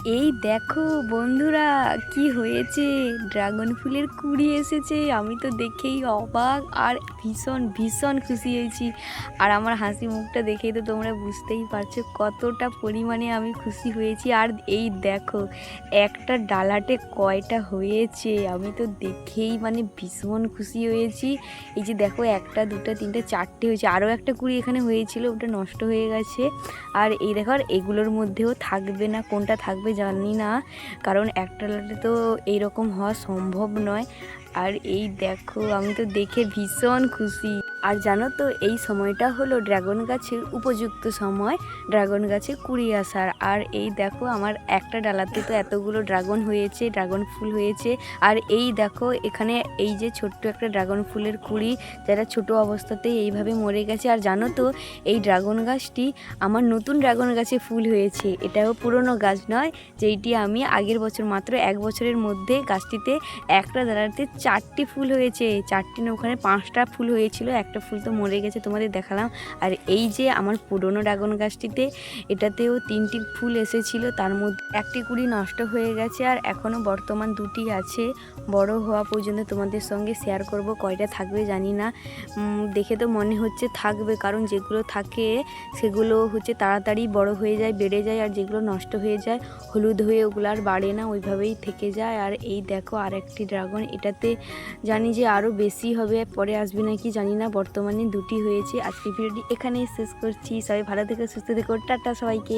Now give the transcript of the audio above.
এই দেখো বন্ধুরা, কি হয়েছে, ড্রাগন ফুলের কুড়ি এসেছে। আমি তো দেখেই অবাক আর ভীষণ ভীষণ খুশি হয়েছি। আর আমার হাসি মুখটা দেখেই তো তোমরা বুঝতেই পারছো কতটা পরিমাণে আমি খুশি হয়েছি। আর এই দেখো একটা ডালাতে কয়টা হয়েছে, আমি তো দেখেই ভীষণ খুশি হয়েছি। এই যে দেখো, একটা দুটো তিনটে চারটে হয়েছে, আরও একটা কুড়ি এখানে হয়েছিল, ওটা নষ্ট হয়ে গেছে। আর এই দেখো, আর এগুলোর মধ্যেও থাকবে না, কোনটা থাকবে জানি না, কারণ একটা লাটে তো এইরকম হওয়া সম্ভব নয়। আর এই দেখো, আমি তো দেখে ভীষণ খুশি। আর জানো তো, এই সময়টা হলো ড্রাগন গাছের উপযুক্ত সময়, ড্রাগন গাছে কুড়ি আসার। আর এই দেখো, আমার একটা ডালাতে তো এতগুলো ড্রাগন হয়েছে, ড্রাগন ফুল হয়েছে। আর এই দেখো এখানে এই যে ছোট্ট একটা ড্রাগন ফুলের কুড়ি, যারা ছোট অবস্থাতেই এইভাবে মরে গেছে। আর জানো তো, এই ড্রাগন গাছটি আমার নতুন ড্রাগন গাছে ফুল হয়েছে, এটাও পুরনো গাছ নয়, যেইটি আমি আগের বছর মাত্র 1 বছরের মধ্যে গাছটিতে একটা ডালাতে 4টি ফুল হয়েছে, 4টি না, ওখানে 5টা ফুল হয়েছিল, একটা ফুল তো মরে গেছে, তোমাদের দেখালাম। আর এই যে আমার পুরনো ড্রাগন গাছটিতে, এটাতেও 3টি ফুল এসেছিল, তার মধ্যে একটি কুড়ি নষ্ট হয়ে গেছে, আর এখনও বর্তমান 2টি আছে। বড় হওয়া পর্যন্ত তোমাদের সঙ্গে শেয়ার করব, কয়টা থাকবে জানি না। দেখে তো মনে হচ্ছে থাকবে, কারণ যেগুলো থাকে সেগুলো হচ্ছে তাড়াতাড়ি বড় হয়ে যায়, বেড়ে যায়। আর যেগুলো নষ্ট হয়ে যায়, হলুদ হয়ে, ওগুলো আর বাড়ে না, ওইভাবেই থেকে যায়। আর এই দেখো আর একটি ড্রাগন, এটাতে জানি যে আরও বেশি হবে, পরে আসবে নাকি জানি না, বর্তমানে 2টি হয়েছে। আজকের ভিডিওটি এখানেই শেষ করছি। সবাই ভালো থেকো, সুস্থ থেকো, টাটা সবাইকে।